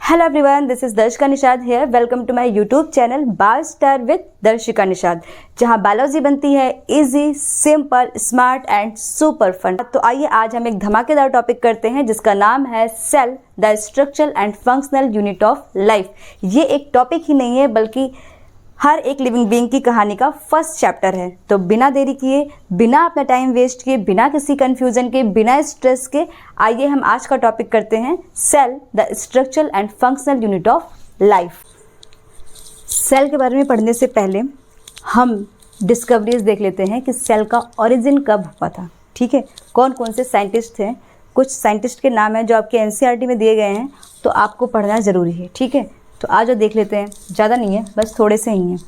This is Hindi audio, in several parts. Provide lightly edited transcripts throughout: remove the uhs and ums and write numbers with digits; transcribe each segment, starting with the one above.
Hello everyone, this is Darshika Nishad here. Welcome to my YouTube channel Biostar with Darshika Nishad, जहां बायोलॉजी बनती है easy, simple, smart and super fun. तो आइए आज हम एक धमाकेदार टॉपिक करते हैं जिसका नाम है cell, the structural and functional unit of life. ये एक टॉपिक ही नहीं है बल्कि हर एक लिविंग बीइंग की कहानी का फर्स्ट चैप्टर है। तो बिना देरी किए, बिना अपना टाइम वेस्ट किए, बिना किसी कंफ्यूजन के, बिना स्ट्रेस के, आइए हम आज का टॉपिक करते हैं cell, the structural and functional unit of life. Cell के बारे में पढ़ने से पहले हम डिस्कवरीज देख लेते हैं कि सेल का ओरिजिन कब हुआ था। ठीक है, कौन कौन से साइंटिस्ट थे, कुछ साइंटिस्ट के नाम हैं जो आपके एनसीईआरटी में दिए गए हैं, तो आपको पढ़ना ज़रूरी है। ठीक है, तो आज देख लेते हैं, ज़्यादा नहीं है, बस थोड़े से ही हैं।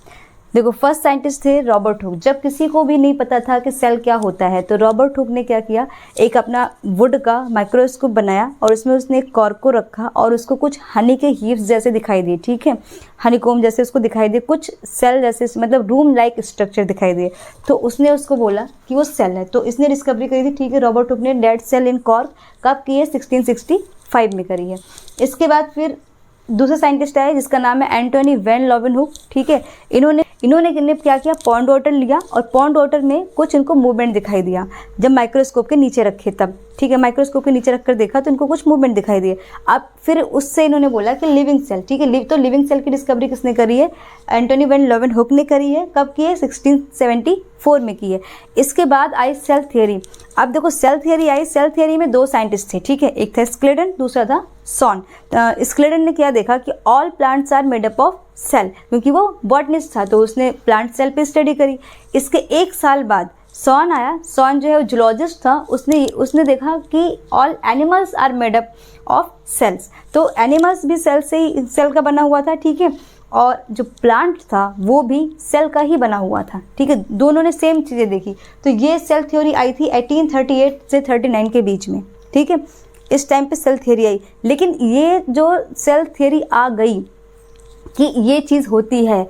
देखो, फर्स्ट साइंटिस्ट थे रॉबर्ट हुक। जब किसी को भी नहीं पता था कि सेल क्या होता है, तो रॉबर्ट हुक ने क्या किया, एक अपना वुड का माइक्रोस्कोप बनाया और उसमें उसने एक कॉर्क को रखा और उसको कुछ हनी के हीव्स जैसे दिखाई दिए। ठीक है, हनीकॉम्ब जैसे उसको दिखाई दिए, कुछ सेल जैसे, मतलब रूम लाइक स्ट्रक्चर दिखाई दिए। तो उसने उसको बोला कि वो सेल है। तो इसने डिस्कवरी करी थी। ठीक है, रॉबर्ट हुक ने डेड सेल इन कॉर्क कब की है, 1665 में करी है। इसके बाद फिर दूसरे साइंटिस्ट आए जिसका नाम है एंटोनी वैन लॉवेनहुक। ठीक है, इन्होंने क्या किया, पॉन्ड वाटर लिया और पॉन्ड वाटर में कुछ इनको मूवमेंट दिखाई दिया जब माइक्रोस्कोप के नीचे रखे तब। ठीक है, माइक्रोस्कोप के नीचे रखकर देखा तो इनको कुछ मूवमेंट दिखाई दिए। अब फिर उससे इन्होंने बोला कि लिविंग सेल। ठीक है, तो लिविंग सेल की डिस्कवरी किसने करी है, एंटोनी वैन लॉवेनहुक ने करी है। कब की है, 1674 में की है। इसके बाद आई सेल थियरी। अब देखो, सेल थियरी आई। सेल थियरी में दो साइंटिस्ट थे। ठीक है, एक था स्क्लेडन, दूसरा था सॉन। स्क्लेडन ने क्या देखा कि all plants are made up of cell, क्योंकि वो बॉटनिस्ट था तो उसने प्लांट सेल पे स्टडी करी। इसके एक साल बाद सॉन आया। सॉन जो है वो जूलॉजिस्ट था। उसने देखा कि all animals are made up of cells, तो एनिमल्स भी सेल से ही, सेल का बना हुआ था। ठीक है, और जो प्लांट था वो भी सेल का ही बना हुआ था। ठीक है, दोनों ने सेम चीज़ें देखी। तो ये सेल थ्योरी आई थी 1838 से 39 के बीच में। ठीक है, इस टाइम पे सेल थ्योरी आई। लेकिन ये जो सेल थ्योरी आ गई कि ये चीज़ होती है,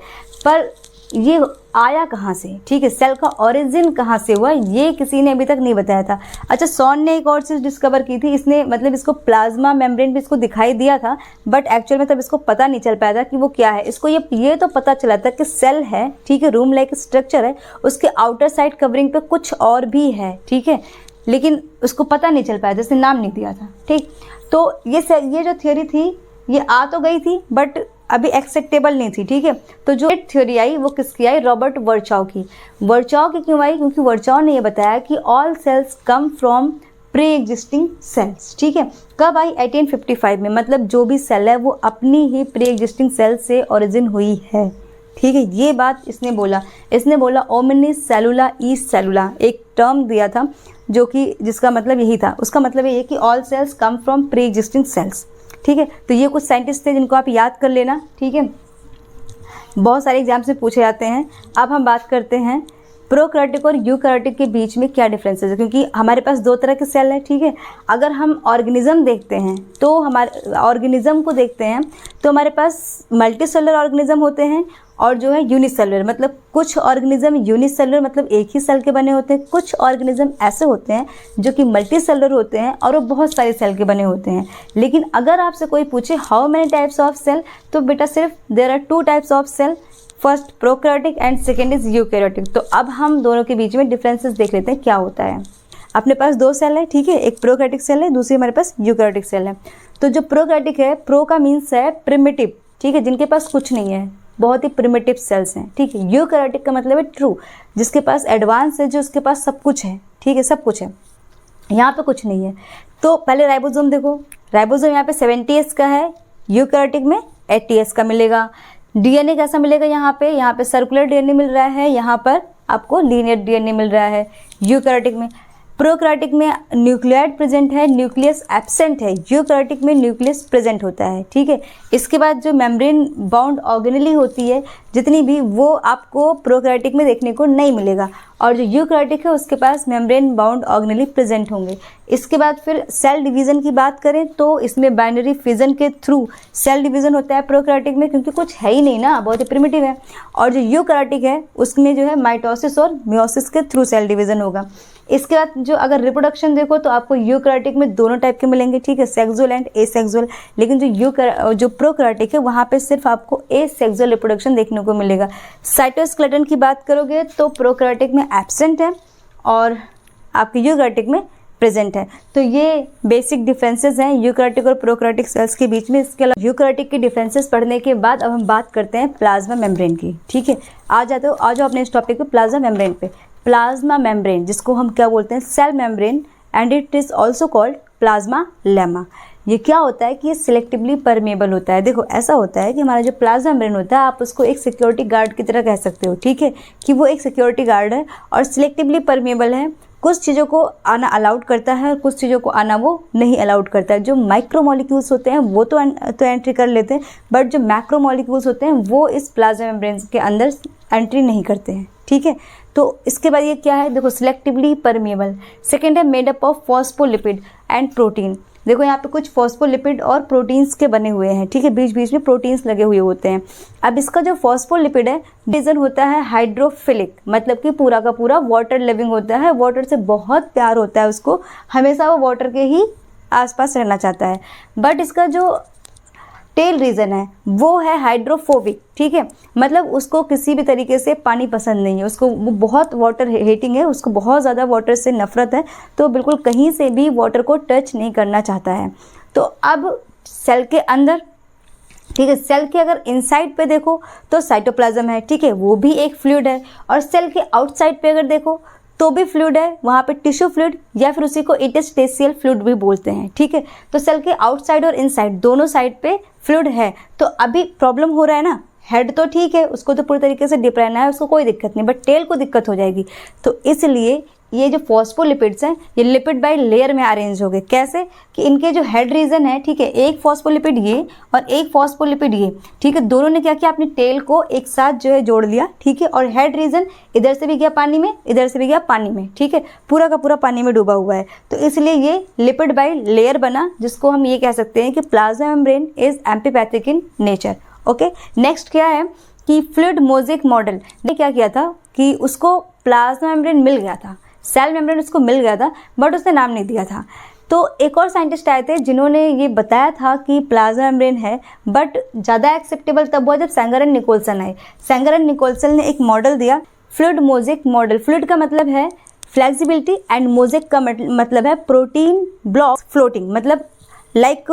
पर ये आया कहाँ से। ठीक है, सेल का ओरिजिन कहाँ से हुआ, ये किसी ने अभी तक नहीं बताया था। अच्छा, सॉन ने एक और चीज़ डिस्कवर की थी। इसने मतलब इसको प्लाज्मा मेम्ब्रेन भी इसको दिखाई दिया था, बट एक्चुअल में तब इसको पता नहीं चल पाया था कि वो क्या है। इसको ये तो पता चला था कि सेल है। ठीक है, रूम लाइक स्ट्रक्चर है, उसके आउटर साइड कवरिंग पे कुछ और भी है। ठीक है, लेकिन उसको पता नहीं चल पाया, जैसे नाम नहीं दिया था। ठीक, तो ये जो थ्योरी थी ये आ तो गई थी बट अभी एक्सेप्टेबल नहीं थी। ठीक है, तो जो थ्योरी आई वो किसकी आई, रॉबर्ट वर्चाउ की। वर्चाउ की क्यों आई, क्योंकि वर्चाउ ने ये बताया कि all cells come from pre existing cells. ठीक है, कब आई, 1855 में। मतलब जो भी सेल है वो अपनी ही प्री एग्जिस्टिंग सेल से ओरिजिन हुई है। ठीक है, ये बात इसने बोला ओमिनिस सेलुला ई सेलुला, एक टर्म दिया था जो कि जिसका मतलब यही था। उसका मतलब ये कि all cells come from pre existing cells. ठीक है, तो ये कुछ साइंटिस्ट थे जिनको आप याद कर लेना। ठीक है, बहुत सारे एग्जाम्स में पूछे जाते हैं। अब हम बात करते हैं प्रोकैरियोटिक और यूकैरियोटिक के बीच में क्या डिफरेंसेस है, क्योंकि हमारे पास दो तरह के सेल है। ठीक है, अगर हम ऑर्गेनिज्म देखते हैं तो हमारे ऑर्गेनिज्म को देखते हैं तो हमारे पास मल्टी सेलुलर ऑर्गेनिज्म होते हैं और जो है यूनिसेलुलर, मतलब कुछ ऑर्गेनिज्म यूनिसेलुलर मतलब एक ही सेल के बने होते हैं। कुछ ऑर्गेनिज्म ऐसे होते हैं जो कि मल्टी सेलुलर होते हैं और वो बहुत सारे सेल के बने होते हैं। लेकिन अगर आपसे कोई पूछे how many types of cell, तो बेटा सिर्फ there are 2 types of cell, first prokaryotic and second is eukaryotic. तो अब हम दोनों के बीच में डिफरेंसेस देख लेते हैं क्या होता है। अपने पास 2 सेल है। ठीक है, एक प्रोकैरियोटिक सेल है, दूसरी हमारे पास यूकैरियोटिक सेल है। तो जो प्रोकैरियोटिक है, प्रो का मीन्स है प्रिमिटिव। ठीक है, जिनके पास कुछ नहीं है, बहुत ही प्रिमिटिव सेल्स हैं। ठीक है, यूकैरियोटिक का मतलब है ट्रू, जिसके पास एडवांस है, जो उसके पास सब कुछ है। ठीक है, सब कुछ है, यहाँ पे कुछ नहीं है। तो पहले राइबोसोम देखो, राइबोसोम यहाँ पे 70S का है, यूकैरियोटिक में 80S का मिलेगा। डीएनए कैसा मिलेगा, यहाँ पे सर्कुलर डीएनए मिल रहा है, यहाँ पर आपको लीनियर डीएनए मिल रहा है यूकैरियोटिक में। प्रोकैरियोटिक में न्यूक्लियाइड प्रेजेंट है, न्यूक्लियस एब्सेंट है। यूकैरियोटिक में न्यूक्लियस प्रेजेंट होता है। ठीक है, इसके बाद जो मेम्ब्रेन बाउंड ऑर्गेनेली होती है, जितनी भी, वो आपको प्रोकैरियोटिक में देखने को नहीं मिलेगा। और जो यूकैरियोटिक है उसके पास मेम्ब्रेन बाउंड ऑर्गेनेली प्रेजेंट होंगे। इसके बाद फिर सेल डिवीज़न की बात करें तो इसमें बाइनरी फिजन के थ्रू सेल डिवीज़न होता है प्रोकैरियोटिक में, क्योंकि कुछ है ही नहीं ना, बहुत ही प्रिमिटिव है। और जो यूकैरियोटिक है उसमें जो है माइटोसिस और मियोसिस के थ्रू सेल डिवीज़न होगा। इसके बाद जो अगर रिप्रोडक्शन देखो तो आपको यूकैरियोटिक में दोनों टाइप के मिलेंगे, ठीक है, सेक्सुअल एंड एसेक्सुअल। लेकिन जो प्रोकैरियोटिक है वहाँ पे सिर्फ आपको एसेक्सुअल रिप्रोडक्शन देखने को मिलेगा। साइटोस्केलेटन की बात करोगे तो प्रोकैरियोटिक में एब्सेंट है और आपके यूकैरियोटिक में प्रेजेंट है। तो ये बेसिक डिफरेंसेस हैं यूकैरियोटिक और प्रोकैरियोटिक सेल्स के बीच में। इसके अलावा यूकैरियोटिक के डिफरेंसेस पढ़ने के बाद अब हम बात करते हैं प्लाज्मा मेम्ब्रेन की, ठीक है। आ जाओ अपने इस टॉपिक पे, प्लाज्मा मेम्ब्रेन पे। प्लाज्मा मेम्ब्रेन, जिसको हम क्या बोलते हैं, cell membrane, and it is also called plasmalemma. ये क्या होता है कि ये सिलेक्टिवली परमेबल होता है। देखो ऐसा होता है कि हमारा जो प्लाज्मा मेम्ब्रेन होता है, आप उसको एक सिक्योरिटी गार्ड की तरह कह सकते हो, ठीक है, कि वो एक सिक्योरिटी गार्ड है और सिलेक्टिवली परमेबल है। कुछ चीज़ों को आना अलाउड करता है और कुछ चीज़ों को आना वो नहीं अलाउड करता है। जो माइक्रोमोलिक्यूल्स होते हैं वो तो एंट्री कर लेते हैं, बट जो मैक्रोमोलिक्यूल्स होते हैं वो इस प्लाज्मा मेम्ब्रेन के अंदर एंट्री नहीं करते हैं, ठीक है। तो इसके बाद ये क्या है, देखो सिलेक्टिवली परमेबल। सेकेंड है made up of phospholipid and protein. देखो यहाँ पे कुछ फॉस्फोलिपिड और प्रोटीन्स के बने हुए हैं, ठीक है, बीच बीच में प्रोटीन्स लगे हुए होते हैं। अब इसका जो फॉस्फोलिपिड है रीजन होता है हाइड्रोफिलिक, मतलब कि पूरा का पूरा वाटर लिविंग होता है, वाटर से बहुत प्यार होता है उसको, हमेशा वो वाटर के ही आसपास रहना चाहता है। बट इसका जो टेल रीजन है वो है हाइड्रोफोबिक, ठीक है, मतलब उसको किसी भी तरीके से पानी पसंद नहीं है, उसको वो बहुत वाटर हेटिंग है, उसको बहुत ज़्यादा वाटर से नफरत है, तो बिल्कुल कहीं से भी वाटर को टच नहीं करना चाहता है। तो अब सेल के अंदर, ठीक है, सेल के अगर इनसाइड पे देखो तो साइटोप्लाज्म है, ठीक है, वो भी एक फ्लूइड है। और सेल के आउटसाइड पे अगर देखो तो भी फ्लूइड है, वहाँ पे टिश्यू फ्लूइड या फिर उसी को इंटरस्टेशियल फ्लूइड भी बोलते हैं, ठीक है। तो सेल के आउटसाइड और इनसाइड दोनों साइड पे फ्लूइड है। तो अभी प्रॉब्लम हो रहा है ना, हेड तो ठीक है, उसको तो पूरी तरीके से डिप रहना है, उसको कोई दिक्कत नहीं, बट टेल को दिक्कत हो जाएगी। तो इसलिए ये जो फॉस्फोलिपिड्स हैं ये लिपिड बाय लेयर में अरेंज हो गए। कैसे कि इनके जो हेड रीजन है, ठीक है, एक फॉस्फोलिपिड ये और एक फॉस्फोलिपिड ये, ठीक है, दोनों ने क्या किया, अपनी टेल को एक साथ जो है जोड़ लिया, ठीक है, और हेड रीजन इधर से भी गया पानी में, इधर से भी गया पानी में, ठीक है, पूरा का पूरा पानी में डूबा हुआ है। तो इसलिए ये लिपिड बाय लेयर बना, जिसको हम ये कह सकते हैं कि plasma membrane is amphipathic in nature. Okay, next क्या है कि फ्लूइड मोज़ेक मॉडल ने क्या किया था कि उसको प्लाज्मा मेम्ब्रेन मिल गया था, सेल मेम्ब्रेन उसको मिल गया था, बट उसने नाम नहीं दिया था। तो एक और साइंटिस्ट आए थे जिन्होंने ये बताया था कि प्लाज्मा मेम्ब्रेन है, बट ज़्यादा एक्सेप्टेबल तब हुआ जब सैंगर एंड निकोलसन आए। सैंगर एंड निकोलसन ने एक मॉडल दिया, फ्लूइड मोज़ेक मॉडल। फ्लूइड का मतलब है फ्लेक्सिबिलिटी एंड मोज़ेक का मतलब है प्रोटीन ब्लॉक फ्लोटिंग, मतलब लाइक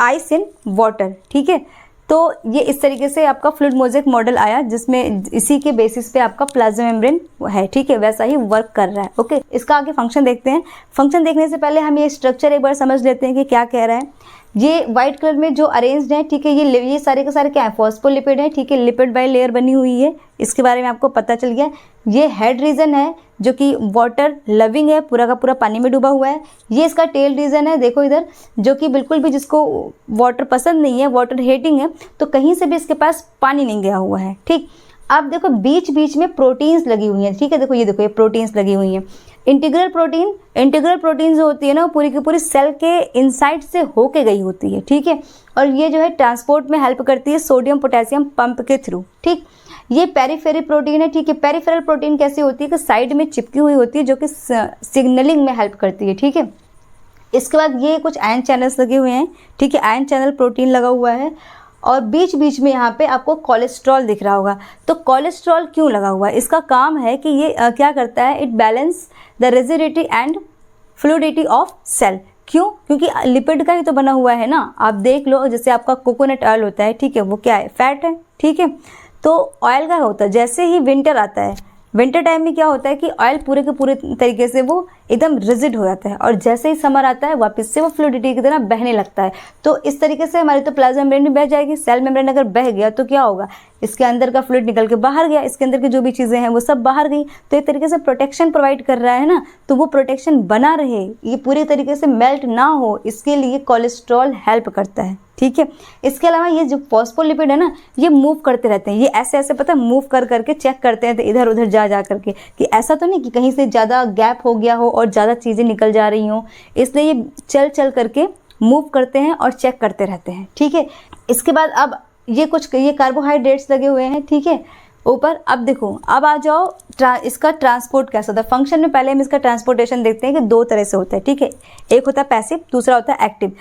आइस इन वाटर, ठीक है। तो ये इस तरीके से आपका फ्लूइड मोज़ेक मॉडल आया, जिसमें इसी के बेसिस पे आपका प्लाज्मा मेम्ब्रेन है, ठीक है, वैसा ही वर्क कर रहा है। ओके, इसका आगे फंक्शन देखते हैं। फंक्शन देखने से पहले हम ये स्ट्रक्चर एक बार समझ लेते हैं कि क्या कह रहा है। ये व्हाइट कलर में जो अरेंज्ड है, ठीक है, ये सारे के सारे क्या है, फॉस्फोलिपिड है, ठीक है, लिपिड बाय लेयर बनी हुई है, इसके बारे में आपको पता चल गया। ये हेड रीजन है जो कि वाटर लविंग है, पूरा का पूरा पानी में डूबा हुआ है। ये इसका टेल रीजन है, देखो इधर, जो कि बिल्कुल भी जिसको वाटर पसंद नहीं है, वाटर हेटिंग है, तो कहीं से भी इसके पास पानी नहीं गया हुआ है, ठीक। अब देखो बीच बीच में प्रोटीन्स लगी हुई हैं, ठीक है, देखो ये प्रोटीन्स लगी हुई हैं। इंटीग्रल प्रोटीन जो होती है ना, वो पूरी की पूरी सेल के इनसाइड से होके गई होती है, ठीक है, और ये जो है ट्रांसपोर्ट में हेल्प करती है सोडियम पोटेशियम पंप के थ्रू, ठीक। ये पेरिफेरल प्रोटीन है, ठीक है। पेरिफेरल प्रोटीन कैसी होती है कि साइड में चिपकी हुई होती है, जो कि सिग्नलिंग में हेल्प करती है, ठीक है। इसके बाद ये कुछ आयन चैनल्स लगे हुए हैं, ठीक है, आयन चैनल प्रोटीन लगा हुआ है, और बीच बीच में यहाँ पे आपको कोलेस्ट्रॉल दिख रहा होगा। तो कोलेस्ट्रॉल क्यों लगा हुआ है, इसका काम है कि ये क्या करता है, it balance the rigidity and fluidity of cell. क्यों, क्योंकि लिपिड का ही तो बना हुआ है ना। आप देख लो, जैसे आपका कोकोनट ऑयल होता है, ठीक है, वो क्या है, फैट है, ठीक है। तो ऑयल का होता है, जैसे ही विंटर आता है, विंटर टाइम में क्या होता है कि ऑयल पूरे के पूरे तरीके से वो एकदम रिजिड हो जाता है, और जैसे ही समर आता है वापस से वो फ्लूइडिटी की तरह बहने लगता है। तो इस तरीके से हमारी तो प्लाज्मा मेम्ब्रेन भी बह जाएगी। सेल मेम्ब्रेन अगर बह गया तो क्या होगा, इसके अंदर का फ्लूइड निकल के बाहर गया, इसके अंदर की जो भी चीज़ें हैं वो सब बाहर गई। तो एक तरीके से प्रोटेक्शन प्रोवाइड कर रहा है ना, तो वो प्रोटेक्शन बना रहे, ये पूरी तरीके से मेल्ट ना हो, इसके लिए कोलेस्ट्रॉल हेल्प करता है, ठीक है। इसके अलावा ये जो फॉस्फोलिपिड है ना, ये मूव करते रहते हैं, ये ऐसे ऐसे पता है मूव कर करके चेक करते हैं, तो इधर उधर जा करके कि ऐसा तो नहीं कि कहीं से ज़्यादा गैप हो गया हो और ज़्यादा चीज़ें निकल जा रही हों, इसलिए ये चल करके मूव करते हैं और चेक करते रहते हैं, ठीक है। इसके बाद अब ये कार्बोहाइड्रेट्स लगे हुए हैं, ठीक है, ऊपर। अब देखो, अब आ जाओ इसका ट्रांसपोर्ट कैसा होता है फंक्शन में। पहले हम इसका ट्रांसपोर्टेशन देखते हैं कि दो तरह से होता है, ठीक है। एक होता है पैसिव, दूसरा होता है एक्टिव।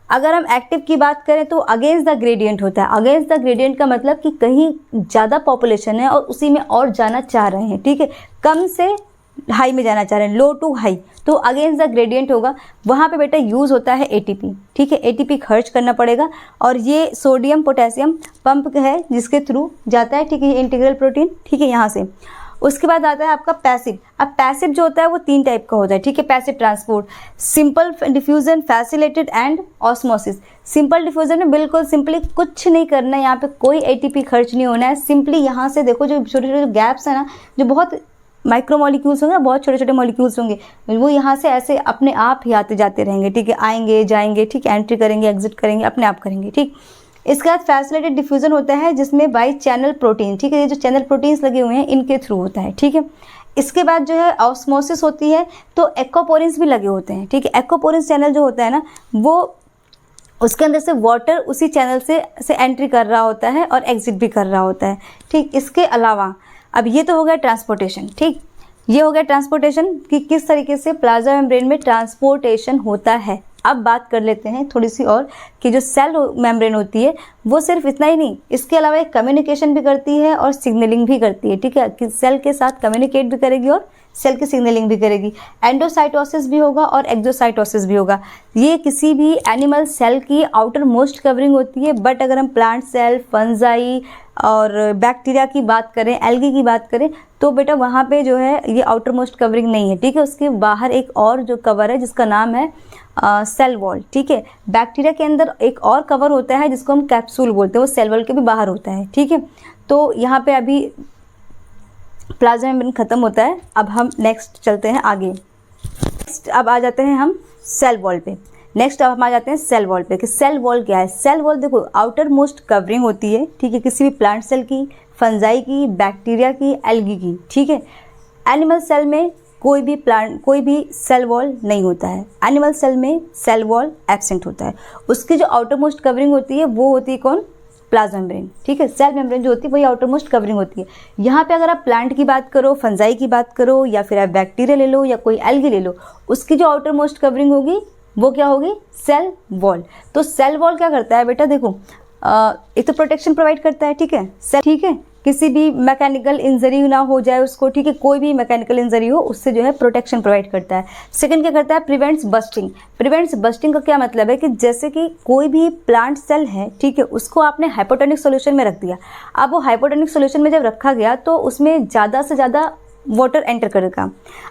अगर हम एक्टिव की बात करें तो अगेंस्ट द ग्रेडियंट होता है। अगेंस्ट द ग्रेडियंट का मतलब कि कहीं ज़्यादा पॉपुलेशन है और उसी में और जाना चाह रहे हैं, ठीक है, कम से हाई में जाना चाह रहे हैं, लो टू हाई, तो अगेंस्ट द ग्रेडियंट होगा। वहाँ पे बेटा यूज़ होता है एटीपी, ठीक है, एटीपी खर्च करना पड़ेगा। और ये सोडियम पोटेशियम पंप है जिसके थ्रू जाता है, ठीक है, ये इंटीग्रल प्रोटीन, ठीक है, यहाँ से। उसके बाद आता है आपका पैसिव। अब पैसिव जो होता है वो 3 टाइप का होता है, ठीक है। Passive transport, simple diffusion, facilitated and osmosis. Simple diffusion में बिल्कुल सिंपली कुछ नहीं करना है, यहाँ पे कोई एटीपी खर्च नहीं होना है। सिंपली यहाँ से देखो जो छोटे छोटे गैप्स है ना, जो बहुत माइक्रो मॉलिक्यूल्स होंगे ना, बहुत छोटे छोटे मॉलिक्यूल्स होंगे, वो यहाँ से ऐसे अपने आप ही आते जाते रहेंगे, ठीक है, आएंगे जाएंगे, ठीक है, एंट्री करेंगे एग्जिट करेंगे, अपने आप करेंगे, ठीक। इसके बाद फैसिलेटेड डिफ्यूजन होता है जिसमें बाई चैनल प्रोटीन, ठीक है, ये जो चैनल प्रोटीन्स लगे हुए हैं इनके थ्रू होता है, ठीक है। इसके बाद जो है ऑस्मोसिस होती है, तो एक्वापोरिन्स भी लगे होते हैं, ठीक है। एक्वापोरिन्स चैनल जो होता है ना, वो उसके अंदर से वाटर उसी चैनल से एंट्री कर रहा होता है और एग्जिट भी कर रहा होता है, ठीक। इसके अलावा अब ये तो हो गया ट्रांसपोर्टेशन, ठीक, ये हो गया ट्रांसपोर्टेशन कि किस तरीके से प्लाज्मा मेम्ब्रेन में ट्रांसपोर्टेशन होता है। अब बात कर लेते हैं थोड़ी सी और कि जो सेल मेम्ब्रेन होती है वो सिर्फ इतना ही नहीं, इसके अलावा एक कम्युनिकेशन भी करती है और सिग्नलिंग भी करती है, ठीक है, कि सेल के साथ कम्युनिकेट भी करेगी और सेल की सिग्नलिंग भी करेगी। एंडोसाइटोसिस भी होगा और एक्सोसाइटोसिस भी होगा। ये किसी भी एनिमल सेल की आउटर मोस्ट कवरिंग होती है, बट अगर हम प्लांट सेल, फंजाई और बैक्टीरिया की बात करें, एल्गी की बात करें, तो बेटा वहाँ पे जो है ये आउटर मोस्ट कवरिंग नहीं है, ठीक है। उसके बाहर एक और जो कवर है जिसका नाम है सेल वॉल, ठीक है। बैक्टीरिया के अंदर एक और कवर होता है जिसको हम कैप्सूल बोलते हैं, वो सेल वॉल के भी बाहर होता है, ठीक है। तो यहाँ पे अभी प्लाज्मा मेम्ब्रेन खत्म होता है। अब हम नेक्स्ट चलते हैं आगे। नेक्स्ट अब आ जाते हैं हम सेल वॉल पे। नेक्स्ट अब हम आ जाते हैं सेल वॉल पे कि सेल वॉल क्या है। सेल वॉल देखो आउटर मोस्ट कवरिंग होती है, ठीक है, किसी भी प्लांट सेल की, फंजाई की, बैक्टीरिया की, एल्गी की, ठीक है। एनिमल सेल में कोई भी सेल वॉल नहीं होता है। एनिमल सेल में सेल वॉल एब्सेंट होता है। उसकी जो आउटर मोस्ट कवरिंग होती है वो होती है कौन? प्लाज्मा मेम्ब्रेन, ठीक है। सेल मेम्ब्रेन जो होती है वही आउटर मोस्ट कवरिंग होती है। यहाँ पे अगर आप प्लांट की बात करो, फंजाई की बात करो, या फिर आप बैक्टीरिया ले लो या कोई एल्गी ले लो, उसकी जो आउटर मोस्ट कवरिंग होगी वो क्या होगी? Cell wall. तो सेल वॉल क्या करता है बेटा, देखो एक तो प्रोटेक्शन प्रोवाइड करता है, ठीक है, सेल, ठीक है, किसी भी मैकेनिकल इंजरी ना हो जाए उसको, ठीक है, कोई भी मैकेनिकल इंजरी हो उससे जो है प्रोटेक्शन प्रोवाइड करता है। सेकंड क्या करता है? Prevents bursting. प्रिवेंट्स बस्टिंग का क्या मतलब है कि जैसे कि कोई भी प्लांट सेल है, ठीक है, उसको आपने हाइपोटोनिक सॉल्यूशन में रख दिया। अब वो हाइपोटोनिक सॉल्यूशन में जब रखा गया तो उसमें ज़्यादा से ज़्यादा वाटर एंटर करेगा।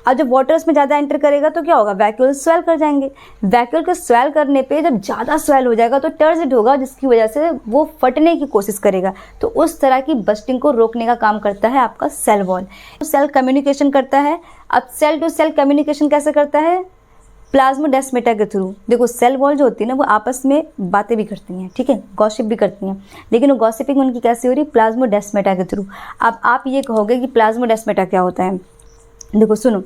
अब जब वाटर उसमें ज़्यादा एंटर करेगा तो क्या होगा? वैक्यूल स्वेल कर जाएंगे। वैक्यूल के स्वेल करने पे जब ज़्यादा स्वेल हो जाएगा तो टर्जिड होगा, जिसकी वजह से वो फटने की कोशिश करेगा। तो उस तरह की बस्टिंग को रोकने का काम करता है आपका सेल वॉल। तो सेल कम्युनिकेशन करता है। अब सेल टू सेल कम्युनिकेशन कैसे करता है? प्लाज्मोडेस्माटा के थ्रू। देखो सेल वॉल जो होती है ना वो आपस में बातें भी करती हैं, ठीक है, गॉसिप भी करती हैं, लेकिन वो गॉसिपिंग उनकी कैसे हो रही? प्लाज्मोडेस्माटा के थ्रू। अब आप ये कहोगे कि प्लाज्मोडेस्माटा क्या होता है? देखो सुनो,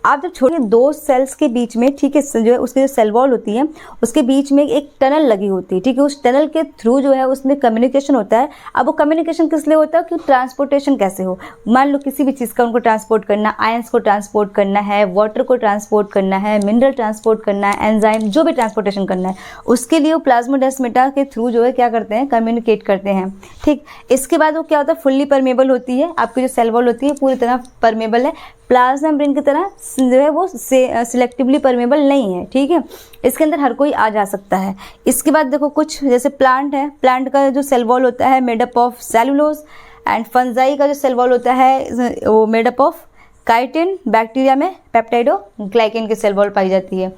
आप जब छोटे दो सेल्स के बीच में, ठीक है, जो है उसकी जो सेल वॉल होती है उसके बीच में एक टनल लगी होती है, ठीक है, उस टनल के थ्रू जो है उसमें कम्युनिकेशन होता है। अब वो कम्युनिकेशन किस लिए होता है? कि ट्रांसपोर्टेशन कैसे हो। मान लो किसी भी चीज़ का उनको ट्रांसपोर्ट करना, आयंस को ट्रांसपोर्ट करना है, वाटर को ट्रांसपोर्ट करना है, मिनरल ट्रांसपोर्ट करना है, एंजाइम, जो भी ट्रांसपोर्टेशन करना है उसके लिए वो प्लाज्मोडेस्माटा के थ्रू जो है क्या करते हैं? कम्युनिकेट करते हैं, ठीक। इसके बाद वो क्या होता है? फुल्ली परमेबल होती है। आपकी जो सेल वॉल होती है पूरी तरह परमेबल है, प्लाज्मा मेम्ब्रेन की तरह जो है वो सिलेक्टिवली परमेबल नहीं है, ठीक है, इसके अंदर हर कोई आ जा सकता है। इसके बाद देखो कुछ जैसे प्लांट है, प्लांट का जो सेल वॉल होता है made up of cellulose, and fungi का जो सेल वॉल होता है वो made up of chitin. Bacteria में पेप्टाइडोग्लाइकेन की सेल वॉल पाई जाती है।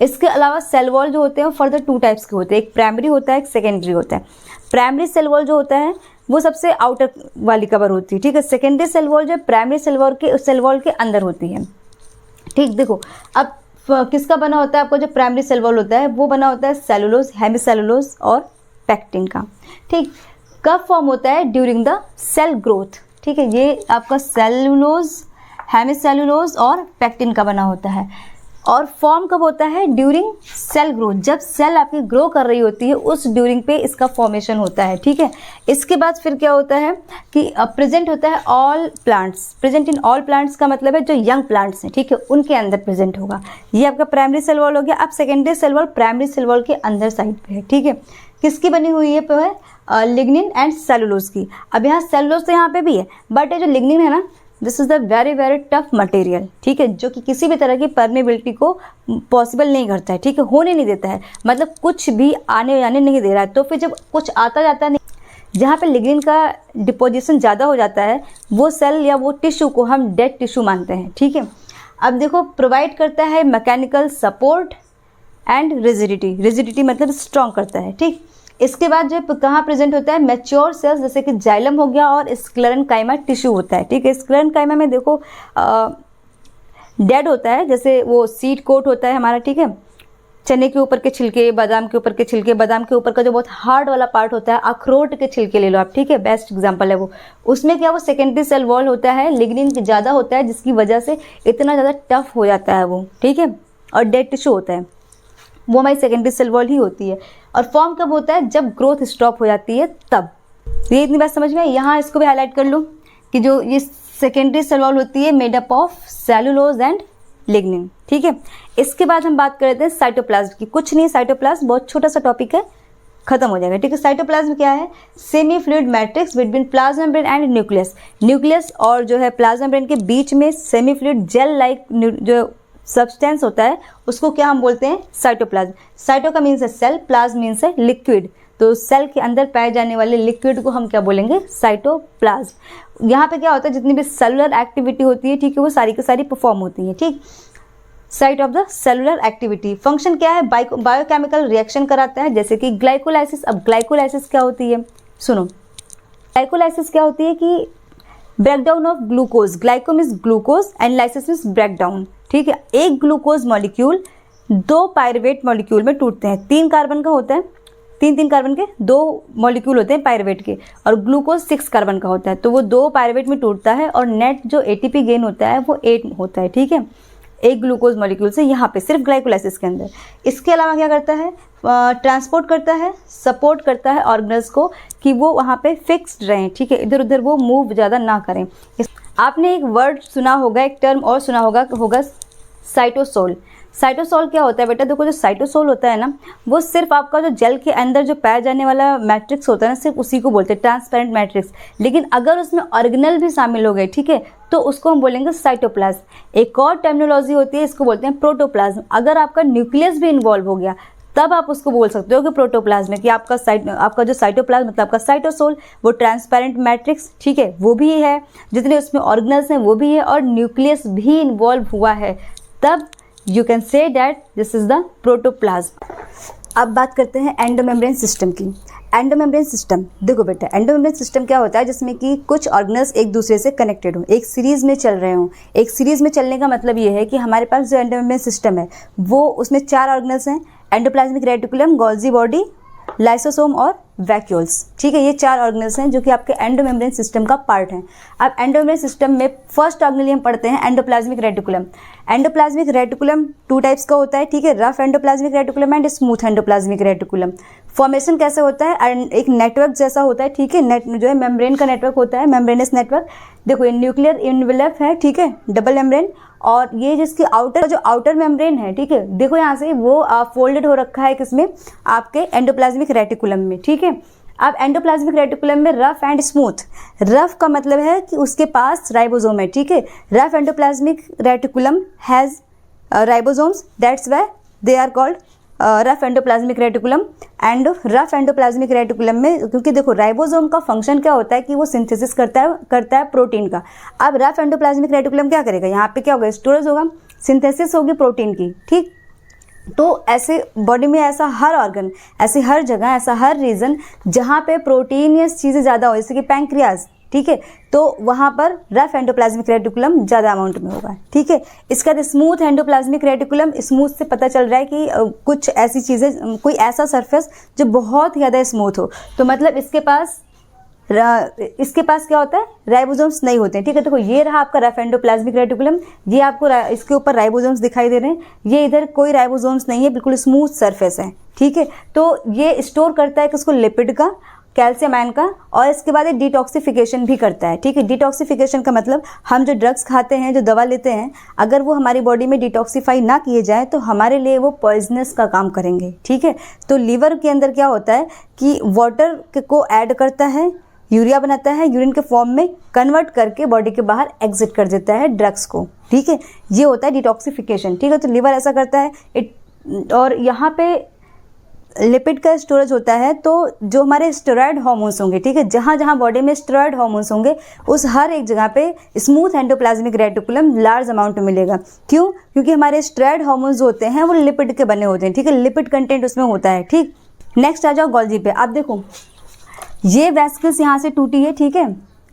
इसके अलावा सेल वॉल जो होते हैं वो फर्दर 2 टाइप्स के होते हैं, एक प्राइमरी होता है, एक सेकेंडरी होता है। प्राइमरी सेल वॉल जो होता है वो सबसे आउटर वाली कवर होती है, ठीक है। सेकेंडरी सेल वॉल जो है प्राइमरी सेल वॉल के अंदर होती है, ठीक। देखो अब किसका बना होता है, आपका जो प्राइमरी सेल वॉल होता है वो बना होता है सेलुलोज, हेमिसेलुलोज और पैक्टिन का। ठीक, कब फॉर्म होता है? During the cell growth. ठीक है, ये आपका सेलुलोज, हेमिसेलुलोज और पैक्टिन का बना होता है। और फॉर्म कब होता है? ड्यूरिंग सेल ग्रोथ, जब सेल आपकी ग्रो कर रही होती है उस ड्यूरिंग पे इसका फॉर्मेशन होता है। ठीक है, इसके बाद फिर क्या होता है कि प्रेजेंट होता है all plants, present in all plants का मतलब है जो यंग प्लांट्स हैं, ठीक है, उनके अंदर प्रेजेंट होगा। ये आपका प्राइमरी सेल वॉल हो गया। अब secondary cell wall primary cell wall के अंदर साइड पे है। ठीक है, किसकी बनी हुई है? पे है लिग्निन एंड सेलुलोज की। अब यहाँ सेलुलोज तो यहाँ पे भी है, बट ये जो लिग्निन है ना, this is the very very tough material. ठीक है, जो कि किसी भी तरह की परमेबिलिटी को पॉसिबल नहीं करता है। ठीक है, होने नहीं देता है, मतलब कुछ भी आने जाने नहीं दे रहा है। तो फिर जब कुछ आता जाता नहीं, जहाँ पे लिग्निन का डिपोजिशन ज़्यादा हो जाता है, वो सेल या वो टिश्यू को हम डेड टिश्यू मानते हैं। ठीक है, अब देखो, प्रोवाइड करता है mechanical support and rigidity, rigidity मतलब स्ट्रॉन्ग करता है। ठीक, इसके बाद जो कहाँ प्रेजेंट होता है? मैच्योर सेल्स जैसे कि जाइलम हो गया और स्क्लेरेनकाइमा टिश्यू होता है। ठीक है, स्क्लेरेनकाइमा में देखो डेड होता है, जैसे वो सीड कोट होता है हमारा। ठीक है, चने के ऊपर के छिलके, बादाम के ऊपर के छिलके, बादाम के ऊपर का जो बहुत हार्ड वाला पार्ट होता है, अखरोट के छिलके ले लो आप। ठीक है, बेस्ट एग्जांपल है वो। उसमें क्या, वो सेकेंडरी सेल वॉल होता है, लिग्निन ज़्यादा होता है, जिसकी वजह से इतना ज़्यादा टफ हो जाता है वो। ठीक है, और डेड टिश्यू होता है, वो हमारी सेकेंडरी सेल वॉल ही होती है। और फॉर्म कब होता है? जब ग्रोथ स्टॉप हो जाती है तब। ये इतनी बात समझ में आई? यहाँ इसको भी हाईलाइट कर लो कि जो ये सेकेंडरी सेल वॉल होती है made up of cellulose and lignin. ठीक है, इसके बाद हम बात कर रहे थे साइटोप्लाज्म की। कुछ नहीं, साइटोप्लाज्म बहुत छोटा सा टॉपिक है, खत्म हो जाएगा। ठीक है, साइटोप्लाज्म क्या है? Semi fluid matrix between plasma membrane and nucleus. Nucleus और जो है प्लाज्मा मेम्ब्रेन के बीच में सेमी फ्लूइड जेल लाइक जो सब्सटेंस होता है, उसको क्या हम बोलते हैं? साइटोप्लाज्म। साइटो का मीन्स है सेल, प्लाज्म मीन्स है लिक्विड, तो सेल के अंदर पाए जाने वाले लिक्विड को हम क्या बोलेंगे? साइटोप्लाज्म। यहाँ पे क्या होता है? जितनी भी सेलुलर एक्टिविटी होती है, ठीक है, वो सारी की सारी परफॉर्म होती है। ठीक, site of the cellular activity. Function क्या है? बायोकेमिकल रिएक्शन कराता है, जैसे कि ग्लाइकोलाइसिस। अब ग्लाइकोलाइसिस क्या होती है? सुनो, ग्लाइकोलाइसिस क्या होती है कि breakdown of glucose. Glyco means glucose and lysis means breakdown. ठीक है, एक ग्लूकोज मॉलिक्यूल 2 पायरुवेट मॉलिक्यूल में टूटते हैं। 3 कार्बन का होता है, 3 कार्बन के 2 मॉलिक्यूल होते हैं पायरुवेट के, और ग्लूकोज 6 कार्बन का होता है। तो वो 2 पायरुवेट में टूटता है और नेट जो एटीपी गेन होता है वो 8 होता है। ठीक है, एक ग्लूकोज मॉलिक्यूल से, यहाँ पे सिर्फ ग्लाइकोलाइसिस के अंदर। इसके अलावा क्या करता है? ट्रांसपोर्ट करता है, सपोर्ट करता है ऑर्गेनल्स को कि वो वहाँ पे फिक्स्ड रहें। ठीक है, इधर उधर वो मूव ज़्यादा ना करें। आपने एक वर्ड सुना होगा, एक टर्म और सुना होगा साइटोसोल। साइटोसोल क्या होता है बेटा? देखो, जो साइटोसोल होता है ना, वो सिर्फ आपका जो जेल के अंदर जो पाया जाने वाला मैट्रिक्स होता है ना, सिर्फ उसी को बोलते हैं ट्रांसपेरेंट मैट्रिक्स। लेकिन अगर उसमें ऑर्गेनल भी शामिल हो गए, ठीक है, तो उसको हम बोलेंगे साइटोप्लाज्म। एक और टर्मिनोलॉजी होती है, इसको बोलते हैं प्रोटोप्लाज्म। अगर आपका न्यूक्लियस भी इन्वॉल्व हो गया तब आप उसको बोल सकते हो कि प्रोटोप्लाज्म है, कि आपका जो साइटोप्लाज्म मतलब आपका साइटोसोल, वो ट्रांसपेरेंट मैट्रिक्स, ठीक है, वो भी है, जितने उसमें ऑर्गेनल्स हैं वो भी है, और न्यूक्लियस भी इन्वॉल्व हुआ है, तब you can say that this is the protoplasm. अब बात करते हैं एंडोमेम्ब्रेन सिस्टम की। एंडोमेम्ब्रेन सिस्टम, देखो बेटा, एंडोमेम्ब्रेन सिस्टम क्या होता है? जिसमें कि कुछ ऑर्गेनल्स एक दूसरे से कनेक्टेड हो, एक सीरीज में चल रहे हों। एक सीरीज में चलने का मतलब ये है कि हमारे पास जो एंडोमेम्ब्रेन सिस्टम है वो, उसमें 4 ऑर्गेनल्स हैं, endoplasmic reticulum, Golgi body, lysosome और वैक्यूल्स। ठीक है, ये 4 ऑर्गेनल्स हैं जो कि आपके एंडोमेम्ब्रेन सिस्टम का पार्ट हैं। अब एंडोमेम्ब्रेन सिस्टम में फर्स्ट ऑर्गेनल हम पढ़ते हैं endoplasmic reticulum. Endoplasmic reticulum 2 types का होता है, ठीक है, rough endoplasmic reticulum and smooth endoplasmic reticulum. Formation कैसे होता है? एक नेटवर्क जैसा होता है, ठीक है, जो है मेम्ब्रेन का नेटवर्क होता है, मेम्ब्रेनस नेटवर्क। देखो, ये न्यूक्लियर इनवेलप है, ठीक है, डबल मेम्ब्रेन, और ये जिसकी आउटर मेम्ब्रेन है, ठीक है, देखो यहाँ से वो फोल्डेड हो रखा है किसमें? आपके एंडोप्लाज्मिक रेटिकुलम में। ठीक है, अब एंडोप्लाज्मिक रेटिकुलम में रफ एंड स्मूथ। रफ का मतलब है कि उसके पास राइबोसोम है, ठीक है, rough endoplasmic reticulum has ribosomes, that's why they are called rough endoplasmic reticulum. And rough endoplasmic reticulum में, क्योंकि देखो राइबोसोम का फंक्शन क्या होता है कि वो सिंथेसिस करता है प्रोटीन का। अब रफ एंडोप्लाज्मिक रेटिकुलम क्या करेगा? यहाँ पे क्या होगा? स्टोरेज होगा, सिंथेसिस होगी प्रोटीन की। ठीक, तो ऐसे बॉडी में ऐसा हर ऑर्गन, ऐसी हर जगह, ऐसा हर रीजन जहाँ पे प्रोटीनियस चीज़ें ज़्यादा हो, जैसे कि पैंक्रियाज, ठीक है, तो वहाँ पर रफ एंडोप्लाज्मिक रेटिकुलम ज़्यादा अमाउंट में होगा, ठीक है। इसका स्मूथ एंडोप्लाज्मिक रेटिकुलम, स्मूथ से पता चल रहा है कि कुछ ऐसी चीज़ें, कोई ऐसा सरफेस जो बहुत ज़्यादा स्मूथ हो, तो मतलब इसके पास क्या होता है, राइबोसोम्स नहीं होते हैं, ठीक है। देखो ये रहा आपका रफ एंडोप्लाज्मिक रेटिकुलम, ये आपको इसके ऊपर राइबोसोम्स दिखाई दे रहे हैं, ये इधर कोई राइबोसोम्स नहीं है, बिल्कुल स्मूथ सरफेस है, ठीक है। तो ये स्टोर करता है किसको, लिपिड का, कैल्शियम आयन का, और इसके बाद ये डिटॉक्सिफिकेशन भी करता है, ठीक है। डिटॉक्सिफिकेशन का मतलब हम जो ड्रग्स खाते हैं, जो दवा लेते हैं, अगर वो हमारी बॉडी में डिटॉक्सिफाई ना किए जाए तो हमारे लिए वो पॉइजनस का काम करेंगे, ठीक है। तो लीवर के अंदर क्या होता है कि वाटर को ऐड करता है, यूरिया बनाता है, यूरिन के फॉर्म में कन्वर्ट करके बॉडी के बाहर एग्जिट कर देता है ड्रग्स को, ठीक है। ये होता है डिटॉक्सिफिकेशन, ठीक है। तो लीवर ऐसा करता है। और यहाँ पे लिपिड का स्टोरेज होता है, तो जो हमारे स्टेरॉयड हार्मोन्स होंगे, ठीक है, जहाँ जहाँ बॉडी में स्टेरॉयड हार्मोन्स होंगे उस हर एक जगह पे smooth endoplasmic reticulum large amount में मिलेगा। क्यों? क्योंकि हमारे स्टेरॉयड हार्मोन्स जो होते हैं वो लिपिड के बने होते हैं, ठीक है, लिपिड कंटेंट उसमें होता है, ठीक। नेक्स्ट आ जाओ गोल्जी पे। आप देखो ये वेसिकल्स यहाँ से टूटी है, ठीक है,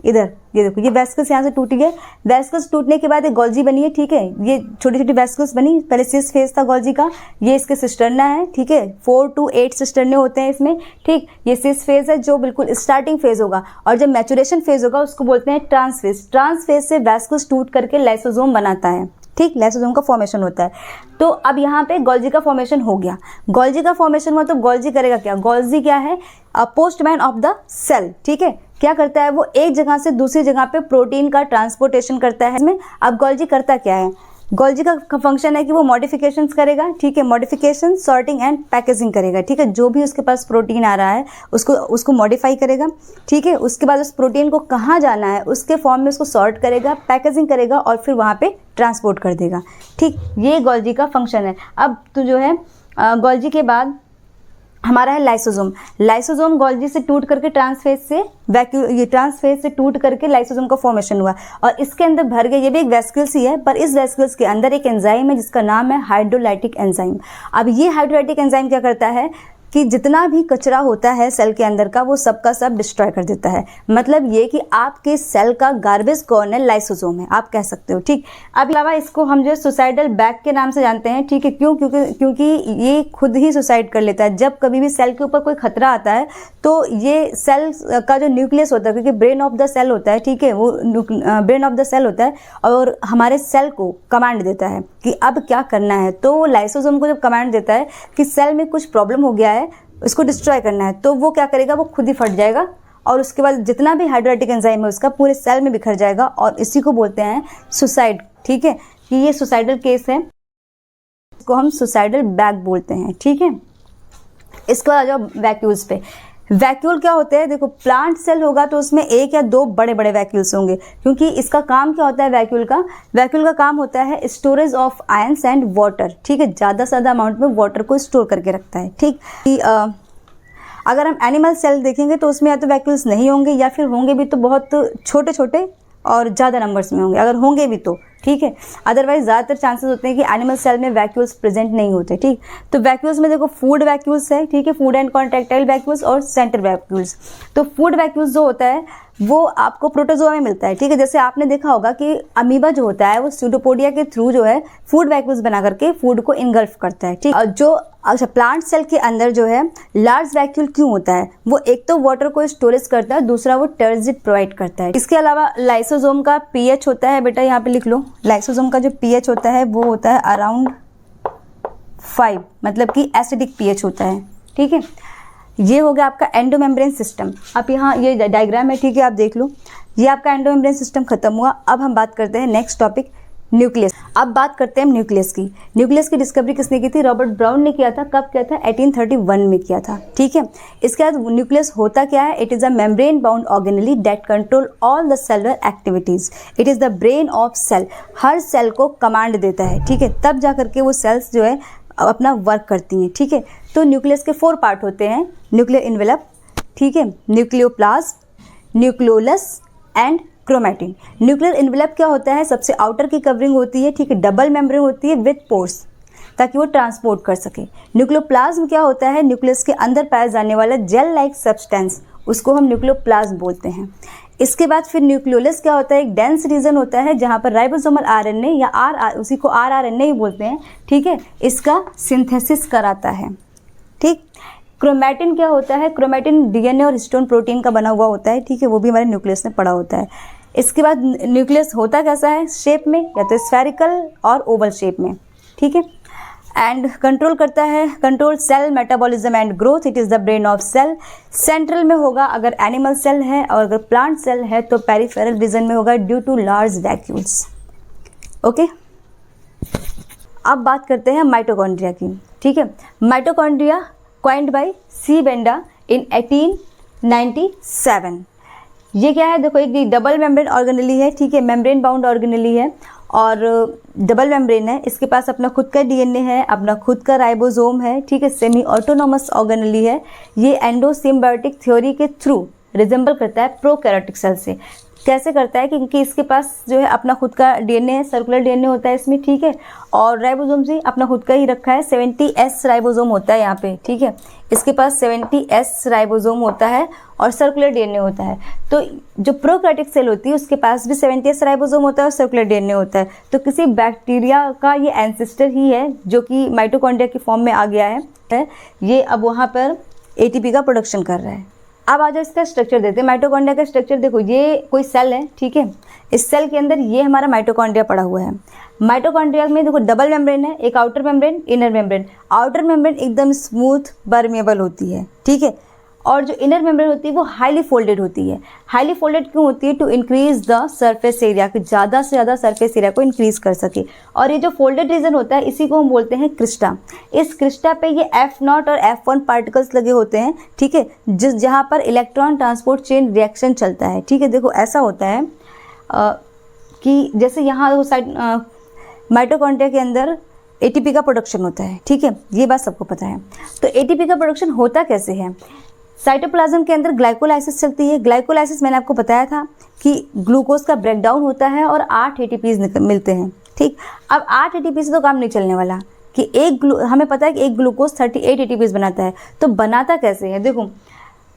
इधर ये देखो ये वेसिकल्स यहाँ से टूटी है, वेसिकल्स टूटने के बाद एक गोल्जी बनी है, ठीक है, ये छोटी छोटी वेसिकल्स बनी, पहले सिस फेज था गोल्जी का, ये इसके सिस्टर्ना है, ठीक है, 4 to 8 सिस्टर्ने होते हैं इसमें, ठीक। ये सिस फेज है जो बिल्कुल स्टार्टिंग फेज होगा, और जब मैचुरेशन फेज होगा उसको बोलते हैं ट्रांस फेज। ट्रांस फेज से वेसिकल्स टूट करके लाइसोसोम बनाता है, ठीक, लाइसोसोम का फॉर्मेशन होता है। तो अब यहाँ पे गोल्जी का फॉर्मेशन हो गया। गोल्जी का फॉर्मेशन हुआ तो गोल्जी करेगा क्या? गोल्जी क्या है? पोस्टमैन ऑफ द सेल, ठीक है। क्या करता है वो? एक जगह से दूसरी जगह पे प्रोटीन का ट्रांसपोर्टेशन करता है इसमें। अब गोल्जी करता क्या है? गोल्जी का फंक्शन है कि वो मॉडिफिकेशंस करेगा, ठीक है, मॉडिफिकेशन, सॉर्टिंग एंड पैकेजिंग करेगा, ठीक है। जो भी उसके पास प्रोटीन आ रहा है उसको मॉडिफाई करेगा, ठीक है। उसके बाद उस प्रोटीन को कहाँ जाना है उसके फॉर्म में उसको सॉर्ट करेगा, पैकेजिंग करेगा और फिर वहाँ पे ट्रांसपोर्ट कर देगा, ठीक। ये गोल्जी का फंक्शन है। अब तो जो है गोल्जी के बाद हमारा है लाइसोसोम। लाइसोसोम गोल्जी से टूट करके ट्रांसफेज से टूट करके लाइसोसोम का फॉर्मेशन हुआ और इसके अंदर भर गए। ये भी एक वेसिकल्स ही है, पर इस वेसिकल्स के अंदर एक एंजाइम है जिसका नाम है हाइड्रोलाइटिक एंजाइम। अब ये हाइड्रोलाइटिक एंजाइम क्या करता है कि जितना भी कचरा होता है सेल के अंदर का वो सब का सब डिस्ट्रॉय कर देता है। मतलब ये कि आपके सेल का गार्बेज कौन है? लाइसोसोम है, आप कह सकते हो, ठीक। अब अलावा इसको हम जो सुसाइडल बैग के नाम से जानते हैं, ठीक है। क्यों? क्योंकि ये खुद ही सुसाइड कर लेता है। जब कभी भी सेल के ऊपर कोई खतरा आता है तो ये सेल का जो न्यूक्लियस होता है, क्योंकि ब्रेन ऑफ द सेल होता है, ठीक है, वो ब्रेन ऑफ द सेल होता है और हमारे सेल को कमांड देता है कि अब क्या करना है। तो लाइसोसोम को जब कमांड देता है कि सेल में कुछ प्रॉब्लम हो गया है, इसको डिस्ट्रॉय करना है, तो वो क्या करेगा? वो खुद ही फट जाएगा और उसके बाद जितना भी हाइड्रोलाइटिक एंजाइम है उसका पूरे सेल में बिखर जाएगा और इसी को बोलते हैं सुसाइड, ठीक है। कि ये सुसाइडल केस है, इसको हम सुसाइडल बैग बोलते हैं, ठीक है। इसके बाद आ जाओ वैक्यूल्स पे। वैक्यूल क्या होते हैं? देखो, प्लांट सेल होगा तो उसमें 1 या 2 बड़े बड़े वैक्यूल्स होंगे, क्योंकि इसका काम क्या होता है वैक्यूल का काम होता है storage of ions and water, ठीक है। ज़्यादा से ज़्यादा अमाउंट में वाटर को स्टोर करके रखता है, ठीक। अगर हम एनिमल सेल देखेंगे तो उसमें या तो वैक्यूल्स नहीं होंगे या फिर होंगे भी तो बहुत छोटे छोटे और ज़्यादा नंबर्स में होंगे, अगर होंगे भी तो, ठीक है। अदरवाइज ज़्यादातर चांसेस होते हैं कि एनिमल सेल में वैक्यूल्स प्रेजेंट नहीं होते, ठीक। तो वैक्यूल्स में देखो फूड वैक्यूल्स है, ठीक है, फूड एंड कॉन्ट्रैक्टाइल वैक्यूल्स और सेंटर वैक्यूल्स। तो फूड वैक्यूल्स जो होता है वो आपको प्रोटोजोआ में मिलता है, ठीक है। जैसे आपने देखा होगा कि अमीबा जो होता है वो स्यूडोपोडिया के थ्रू जो है फूड वैक्यूल्स बना करके फूड को इनगल्फ करता है, ठीक। और जो अच्छा प्लांट सेल के अंदर जो है लार्ज वैक्यूल क्यों होता है? वो एक तो वाटर को स्टोरेज करता है, दूसरा वो टर्जिट प्रोवाइड करता है। इसके अलावा लाइसोसोम का पीएच होता है, बेटा यहाँ पे लिख लो, लाइसोसोम का जो पीएच होता है वो होता है अराउंड 5, मतलब कि एसिडिक पीएच होता है, ठीक है। ये हो गया आपका एंडोमेम्ब्रेन सिस्टम। अब यहाँ ये डायग्राम है, ठीक है, आप देख लो, ये आपका एंडोमेम्ब्रेन सिस्टम खत्म हुआ। अब हम बात करते हैं नेक्स्ट टॉपिक, न्यूक्लियस। अब बात करते हैं न्यूक्लियस की। न्यूक्लियस की डिस्कवरी किसने की थी? रॉबर्ट ब्राउन ने किया था। कब किया था? 1831 में किया था, ठीक है। इसके बाद न्यूक्लियस होता क्या है? It is a membrane bound organelle that control all the cellular activities. It is the brain of cell. हर सेल को कमांड देता है, ठीक है, तब जा करके वो सेल्स जो है अपना वर्क करती हैं, ठीक है। तो न्यूक्लियस के 4 पार्ट होते हैं, न्यूक्लियर इन्वेलप, ठीक है, nucleoplasm, nucleolus and chromatin. Nuclear envelope क्या होता है? सबसे आउटर की कवरिंग होती है, ठीक है, डबल मेम्ब्रेन होती है विद पोर्स, ताकि वो ट्रांसपोर्ट कर सके। न्यूक्लियोप्लाज्म क्या होता है? न्यूक्लियस के अंदर पाया जाने वाला जेल लाइक सब्सटेंस, उसको हम न्यूक्लियोप्लाज्म बोलते हैं। इसके बाद फिर न्यूक्लियोलस क्या होता है, एक डेंस रीजन होता है जहाँ पर राइबोसोमल आरएनए या उसी को आरआरएनए ही बोलते हैं, ठीक है, इसका सिंथेसिस कराता है। ठीक, क्रोमैटिन क्या होता है, क्रोमैटिन डीएनए और हिस्टोन प्रोटीन का बना हुआ होता है, ठीक है, वो भी हमारे न्यूक्लियस में पड़ा होता है। इसके बाद न्यूक्लियस होता कैसा है, शेप में, या तो स्फेरिकल और ओवल शेप में, ठीक है, एंड कंट्रोल करता है, control cell metabolism and growth, it is the brain of cell. Central में होगा अगर एनिमल सेल है, और अगर प्लांट सेल है तो पेरिफेरल रीजन में होगा due to large vacuoles. Okay, अब बात करते हैं माइटोकॉन्ड्रिया की। ठीक है, mitochondria coined by C. Benda in 1897। ये क्या है, देखो, एक डबल मेम्ब्रेन ऑर्गेनेली है, ठीक है, मेम्ब्रेन बाउंड ऑर्गेनेली है और डबल मेम्ब्रेन है। इसके पास अपना खुद का डीएनए है, अपना खुद का राइबोसोम है, ठीक है, सेमी ऑटोनोमस ऑर्गेनेली है। ये एंडोसिम्बायोटिक थ्योरी के थ्रू रिजेंबल करता है प्रोकैरियोटिक सेल से। कैसे करता है, क्योंकि इसके पास जो है अपना खुद का डीएनए है, सर्कुलर डीएनए होता है इसमें, ठीक है, और राइबोसोम से अपना खुद का ही रखा है, 70S राइबोसोम होता है यहाँ पे, ठीक है, इसके पास 70S राइबोसोम होता है और सर्कुलर डीएनए होता है। तो जो प्रोकैरियोटिक सेल होती है उसके पास भी 70S राइबोसोम होता है और सर्कुलर डीएनए होता है। तो किसी बैक्टीरिया का ये एंसेस्टर ही है जो कि माइटोकॉन्ड्रिया की फॉर्म में आ गया है, ये अब वहाँ पर ATP का प्रोडक्शन कर रहा है। अब आ जाओ इसका स्ट्रक्चर देते हैं। माइटोकॉन्ड्रिया का स्ट्रक्चर देखो, ये कोई सेल है, ठीक है, इस सेल के अंदर ये हमारा माइटोकॉन्ड्रिया पड़ा हुआ है। माइटोकॉन्ड्रिया में देखो डबल मेम्ब्रेन है, एक outer membrane, inner membrane. Outer membrane एकदम स्मूथ परमेबल होती है, ठीक है, और जो इनर मेम्ब्रेन होती है वो हाईली फोल्डेड होती है। हाईली फोल्डेड क्यों होती है, to increase the surface area, कि ज़्यादा से ज़्यादा सरफेस एरिया को इंक्रीज कर सके। और ये जो फोल्डेड रीजन होता है इसी को हम बोलते हैं क्रिस्टा। इस क्रिस्टा पे ये F0 और F1 पार्टिकल्स लगे होते हैं, ठीक है, जहाँ पर इलेक्ट्रॉन ट्रांसपोर्ट चेन रिएक्शन चलता है। ठीक है, देखो ऐसा होता है कि जैसे यहाँ साइड माइटोकॉन्ड्रिया के अंदर ATP का प्रोडक्शन होता है, ठीक है, ये बात सबको पता है। तो ATP का प्रोडक्शन होता कैसे है, साइटोप्लाज्म के अंदर ग्लाइकोलाइसिस चलती है। ग्लाइकोलाइसिस मैंने आपको बताया था कि ग्लूकोज का ब्रेकडाउन होता है और 8 ATPs मिलते हैं। ठीक, अब 8 ATP से तो काम नहीं चलने वाला कि हमें पता है कि एक ग्लूकोज 38 ATPs बनाता है। तो बनाता कैसे है, देखो,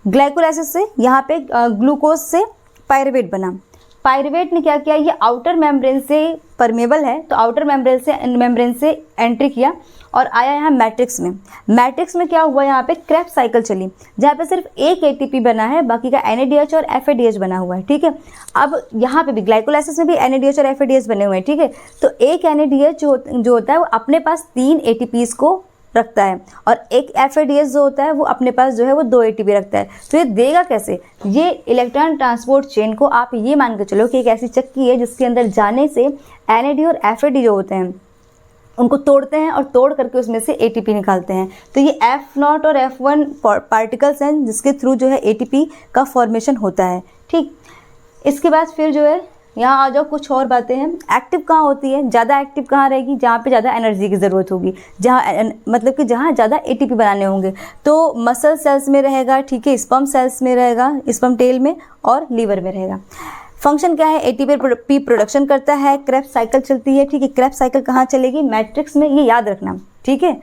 ग्लाइकोलाइसिस से यहाँ पे ग्लूकोज से पायरुवेट बना। पायरुवेट ने क्या किया, ये आउटर मेम्ब्रेन से परमेबल है, तो आउटर मेम्ब्रेन से एंट्री किया और आया यहाँ मैट्रिक्स में। मैट्रिक्स में क्या हुआ, यहाँ पे क्रेब्स साइकिल चली, जहाँ पे सिर्फ एक ATP बना है, बाकी का NADH और FADH बना हुआ है। ठीक है, अब यहाँ पे भी ग्लाइकोलाइसिस में भी NADH और FADH बने हुए हैं। ठीक है, तो एक NADH जो होता है वो अपने पास 3 ATPs को रखता है और एक FADH जो होता है वो अपने पास जो है वो 2 ATP रखता है। तो ये देगा कैसे, ये इलेक्ट्रॉन ट्रांसपोर्ट चेन को आप ये मान के चलो कि एक ऐसी चक्की है जिसके अंदर जाने से NAD और FAD जो होते हैं उनको तोड़ते हैं और तोड़ करके उसमें से ATP निकालते हैं। तो ये F0 और F1 पार्टिकल्स हैं जिसके थ्रू जो है ATP का फॉर्मेशन होता है। ठीक, इसके बाद फिर जो है यहाँ आ जाओ, कुछ और बातें हैं। एक्टिव कहाँ होती है, ज़्यादा एक्टिव कहाँ रहेगी, जहाँ पे ज़्यादा एनर्जी की ज़रूरत होगी, जहाँ मतलब कि जहाँ ज़्यादा ATP बनाने होंगे। तो मसल सेल्स में रहेगा, ठीक है, स्पर्म सेल्स में रहेगा, स्पर्म टेल में और लीवर में रहेगा। फंक्शन क्या है, ATP प्रोडक्शन करता है, क्रेब्स साइकिल चलती है। ठीक है, क्रेब्स साइकिल कहाँ चलेगी, मैट्रिक्स में, ये याद रखना, ठीक है,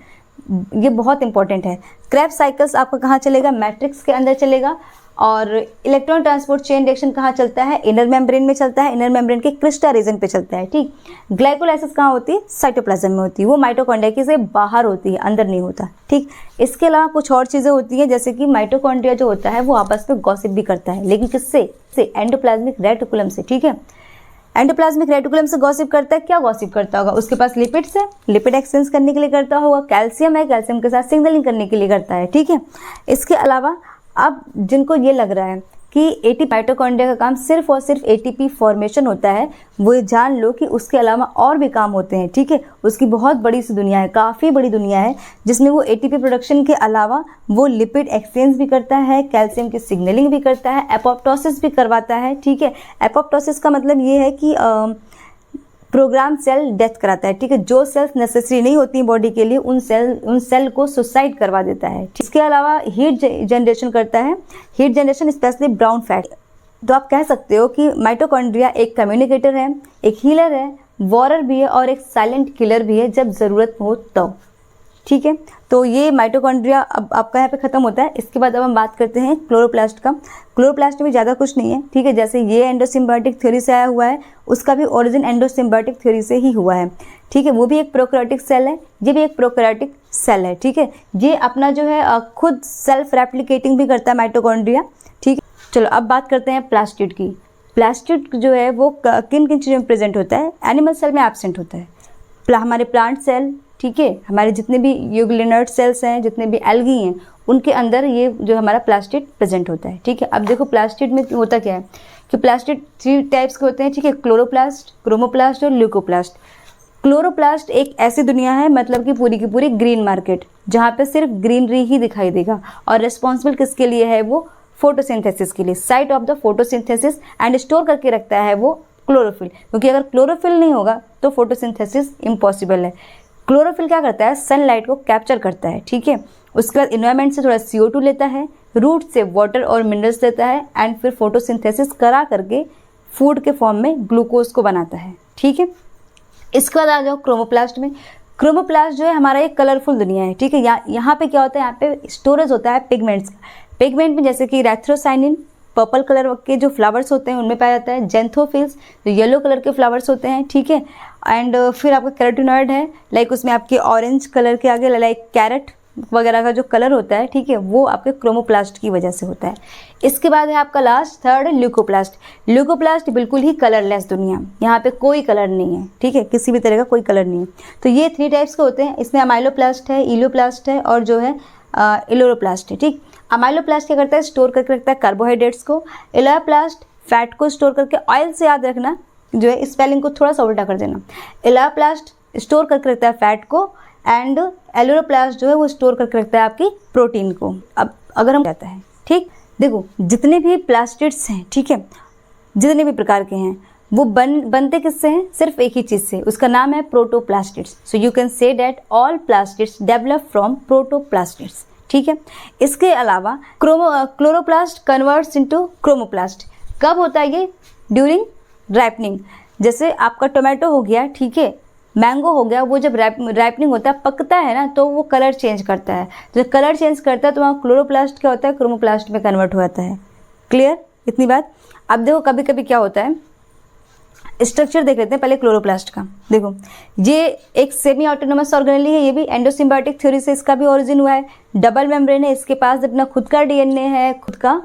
ये बहुत इंपॉर्टेंट है। क्रेब्स साइकिल्स आपका कहाँ चलेगा, मैट्रिक्स के अंदर चलेगा। और इलेक्ट्रॉन ट्रांसपोर्ट चेन रिएक्शन कहाँ चलता है, इनर मेम्ब्रेन में चलता है, इनर मेम्ब्रेन के क्रिस्टा रीजन पे चलता है। ठीक, ग्लाइकोलाइसिस कहाँ होती है, साइटोप्लाज्म में होती है, वो माइटोकॉन्ड्रिया के से बाहर होती है, अंदर नहीं होता। ठीक, इसके अलावा कुछ और चीज़ें होती हैं, जैसे कि माइटोकॉन्ड्रिया जो होता है वो आपस में गॉसिप भी करता है, लेकिन किससे, एंडोप्लाज्मिक रेटिकुलम से। ठीक है, एंडोप्लाज्मिक रेटिकुलम से गॉसिप करता है। क्या गॉसिप करता होगा, उसके पास लिपिड्स है, लिपिड एक्सचेंज करने के लिए करता होगा। कैल्शियम है, कैल्शियम के साथ सिग्नलिंग करने के लिए करता है। ठीक है, इसके अलावा अब जिनको ये लग रहा है कि ATP माइटोकॉन्ड्रिया का काम सिर्फ और सिर्फ ATP फॉर्मेशन होता है, वो जान लो कि उसके अलावा और भी काम होते हैं। ठीक है, उसकी बहुत बड़ी सी दुनिया है, काफ़ी बड़ी दुनिया है, जिसमें वो ATP प्रोडक्शन के अलावा वो लिपिड एक्सचेंज भी करता है, कैल्शियम की सिग्नलिंग भी करता है, एपोप्टोसिस भी करवाता है। ठीक है, एपोप्टोसिस का मतलब ये है कि प्रोग्राम सेल डेथ कराता है। ठीक है, जो सेल्स नेसेसरी नहीं होती बॉडी के लिए उन सेल को सुसाइड करवा देता है। इसके अलावा हीट जनरेशन करता है, heat generation specially brown fat. तो आप कह सकते हो कि माइटोकॉन्ड्रिया एक कम्युनिकेटर है, एक हीलर है, वॉरर भी है और एक साइलेंट किलर भी है जब ज़रूरत हो तो। ठीक है, तो ये माइटोकॉन्ड्रिया अब आपका यहाँ पे खत्म होता है। इसके बाद अब हम बात करते हैं क्लोरोप्लास्ट का। क्लोरोप्लास्ट में ज़्यादा कुछ नहीं है, ठीक है। जैसे ये एंडोसिम्बायोटिक थ्योरी से आया हुआ है, उसका भी ओरिजिन एंडोसिम्बायोटिक थ्योरी से ही हुआ है, ठीक है। वो भी एक प्रोकैरियोटिक सेल है, ये भी एक प्रोकैरियोटिक सेल है, ठीक है। ये अपना जो है खुद सेल्फ रेप्लिकेटिंग भी करता है माइटोकॉन्ड्रिया, ठीक है। चलो अब बात करते हैं प्लास्टिड की। प्लास्टिड जो है वो किन किन चीज़ों में प्रेजेंट होता है? एनिमल सेल में एब्सेंट होता है, हमारे प्लांट सेल, ठीक है, हमारे जितने भी यूग्लिनर्ड सेल्स हैं, जितने भी एल्गी हैं, उनके अंदर ये जो हमारा प्लास्टिड प्रेजेंट होता है, ठीक है। अब देखो प्लास्टिड में होता क्या है कि प्लास्टिड 3 टाइप्स के होते हैं, ठीक है। क्लोरोप्लास्ट, क्रोमोप्लास्ट और ल्यूकोप्लास्ट। क्लोरोप्लास्ट एक ऐसी दुनिया है, मतलब कि पूरी की पूरी ग्रीन मार्केट, जहाँ पे सिर्फ ग्रीनरी ही दिखाई देगा, और रिस्पॉन्सिबल किसके लिए है? वो फोटोसिंथेसिस के लिए, site of the photosynthesis, and store करके रखता है वो क्लोरोफिल, क्योंकि अगर क्लोरोफिल नहीं होगा तो फोटोसिंथेसिस इम्पॉसिबल है। क्लोरोफिल क्या करता है? सनलाइट को कैप्चर करता है, ठीक है। उसके बाद इन्वायरमेंट से थोड़ा CO2 लेता है, रूट से वाटर और मिनरल्स लेता है, एंड फिर फोटोसिंथेसिस करा करके फूड के फॉर्म में ग्लूकोज को बनाता है, ठीक है। इसके बाद आ जाओ क्रोमोप्लास्ट में। क्रोमोप्लास्ट जो है हमारा एक कलरफुल दुनिया है, ठीक है। यहाँ पे क्या होता है? यहाँ पे स्टोरेज होता है पिगमेंट्स का। पिगमेंट में जैसे कि एंथ्रासायनिन, पर्पल कलर के जो फ्लावर्स होते हैं उनमें पाया जाता है। जेंथोफिल्स जो येलो कलर के फ्लावर्स होते हैं, ठीक है। एंड फिर आपका कैरोटिनॉइड है, लाइक उसमें आपके ऑरेंज कलर के आगे लाइक कैरेट वगैरह का जो कलर होता है, ठीक है, वो आपके क्रोमोप्लास्ट की वजह से होता है। इसके बाद है आपका लास्ट थर्ड ल्यूकोप्लास्ट। ल्यूकोप्लास्ट बिल्कुल ही कलरलेस दुनिया, यहाँ पे कोई कलर नहीं है, ठीक है, किसी भी तरह का कोई कलर नहीं है। तो ये 3 टाइप्स के होते हैं। इसमें अमाइलोप्लास्ट है, इलियोप्लास्ट है और जो है इलोरोप्लास्ट है, ठीक। अमाइलोप्लास्ट क्या करता है? स्टोर करके रखता है कार्बोहाइड्रेट्स को। इलियोप्लास्ट फैट को स्टोर करके, ऑयल से याद रखना जो है, स्पेलिंग को थोड़ा सा उल्टा कर देना। इलियोप्लास्ट स्टोर करके रखता है फैट को, एंड एलोरोप्लास्ट जो है वो स्टोर करके रखता है आपकी प्रोटीन को। अब अगर हम कहते हैं, ठीक, देखो जितने भी प्लास्टिड्स हैं, ठीक है, जितने भी प्रकार के हैं, वो बनते किससे हैं? सिर्फ एक ही चीज़ से, उसका नाम है protoplastids. So you can say that all plastids develop from protoplastids, ठीक है। इसके अलावा क्लोरोप्लास्ट कन्वर्ट्स इनटू क्रोमोप्लास्ट। कब होता है ये? During ripening. जैसे आपका टोमेटो हो गया, ठीक है, मैंगो हो गया, वो जब राइपनिंग होता है, पकता है ना, तो वो कलर चेंज करता है। जब कलर चेंज करता है तो वहाँ क्लोरोप्लास्ट क्या होता है? क्रोमोप्लास्ट में कन्वर्ट हो जाता है। क्लियर इतनी बात? अब देखो कभी कभी क्या होता है, स्ट्रक्चर देख लेते हैं पहले क्लोरोप्लास्ट का। देखो ये एक सेमी ऑटोनोमस ऑर्गेनेली है, ये भी एंडोसिम्बायोटिक थ्योरी से इसका भी ओरिजिन हुआ है। डबल मेम्ब्रेन है, इसके पास अपना खुद का DNA है, खुद का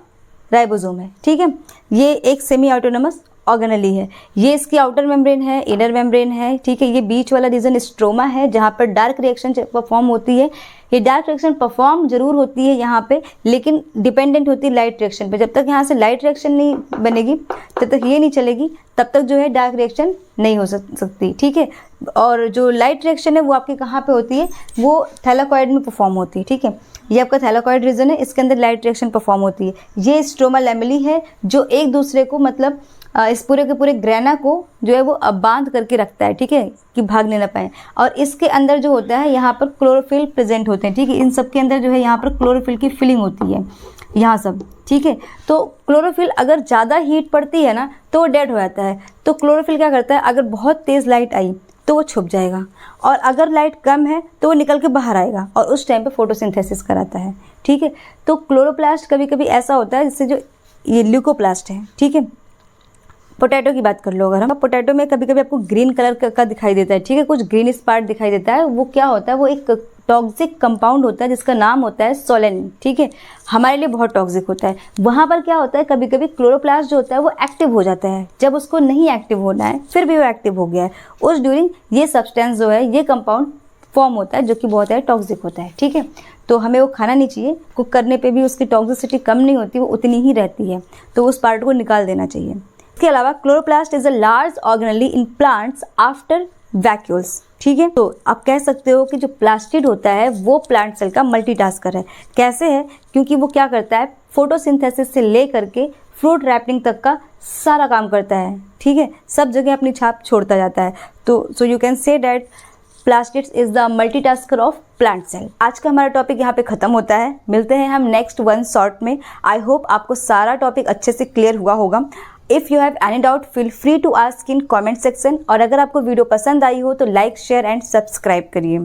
राइबोसोम है, ठीक है। ये एक सेमी ऑटोनोमस ऑर्गेनेली है। ये इसकी आउटर मेम्ब्रेन है, इनर मेम्ब्रेन है, ठीक है। ये बीच वाला रीजन स्ट्रोमा है, जहाँ पर डार्क रिएक्शन परफॉर्म होती है। ये डार्क रिएक्शन परफॉर्म जरूर होती है यहाँ पे, लेकिन डिपेंडेंट होती है लाइट रिएक्शन पे। जब तक यहाँ से लाइट रिएक्शन नहीं बनेगी, तब तक ये नहीं चलेगी, तब तक जो है डार्क रिएक्शन नहीं हो सकती, ठीक है। और जो लाइट रिएक्शन है वो आपकी कहाँ पे होती है? वो थैलाकॉइड में परफॉर्म होती है, ठीक है। ये आपका थैलाकॉइड रीजन है, इसके अंदर लाइट रिएक्शन परफॉर्म होती है। ये स्ट्रोमा लैमेली है, जो एक दूसरे को मतलब इस पूरे के पूरे ग्रेना को जो है वो बांध करके रखता है, ठीक है, कि भागने ना पाए। और इसके अंदर जो होता है, यहाँ पर क्लोरोफिल प्रेजेंट होते हैं, ठीक है। इन सब के अंदर जो है यहाँ पर क्लोरोफिल की फिलिंग होती है, यहाँ सब, ठीक है। तो क्लोरोफिल अगर ज़्यादा हीट पड़ती है ना, तो वो डेड हो जाता है। तो क्लोरोफिल क्या करता है? अगर बहुत तेज़ लाइट आई तो वो छुप जाएगा, और अगर लाइट कम है तो वो निकल के बाहर आएगा, और उस टाइम पे फोटोसिंथेसिस कराता है, ठीक है। तो क्लोरोप्लास्ट कभी कभी ऐसा होता है, जिससे जो ये ल्यूकोप्लास्ट है, ठीक है। पोटैटो की बात कर लो अगर हम, पोटैटो में कभी कभी आपको ग्रीन कलर का दिखाई देता है, ठीक है, कुछ ग्रीन स्पॉट दिखाई देता है। वो क्या होता है? वो एक टॉक्सिक कंपाउंड होता है जिसका नाम होता है सोलेनिन, ठीक है। हमारे लिए बहुत टॉक्सिक होता है। वहाँ पर क्या होता है, कभी कभी क्लोरोप्लास्ट जो होता है वो एक्टिव हो जाता है, जब उसको नहीं एक्टिव होना है, फिर भी वो एक्टिव हो गया है। उस ड्यूरिंग ये सब्सटेंस जो है, ये कंपाउंड फॉर्म होता है, जो कि बहुत ज़्यादा टॉक्सिक होता है, ठीक है। तो हमें वो खाना नहीं चाहिए। कुक करने पे भी उसकी टॉक्सिसिटी कम नहीं होती, वो उतनी ही रहती है, तो उस पार्ट को निकाल देना चाहिए। इसके अलावा chloroplast is a large organelle in plants after vacuoles, ठीक है। तो आप कह सकते हो कि जो प्लास्टिड होता है वो प्लांट सेल का मल्टीटास्कर है। कैसे है? क्योंकि वो क्या करता है, फोटोसिंथेसिस से ले करके फ्रूट रैपिंग तक का सारा काम करता है, ठीक है, सब जगह अपनी छाप छोड़ता जाता है। तो so you can say that plastids is the multitasker of plant cell. आज का हमारा टॉपिक यहाँ पे खत्म होता है। मिलते हैं हम नेक्स्ट वन शॉर्ट में। आई होप आपको सारा टॉपिक अच्छे से क्लियर हुआ होगा। If you have any doubt feel free to ask in comment section. और अगर आपको वीडियो पसंद आई हो तो लाइक, शेयर एंड सब्सक्राइब करिए।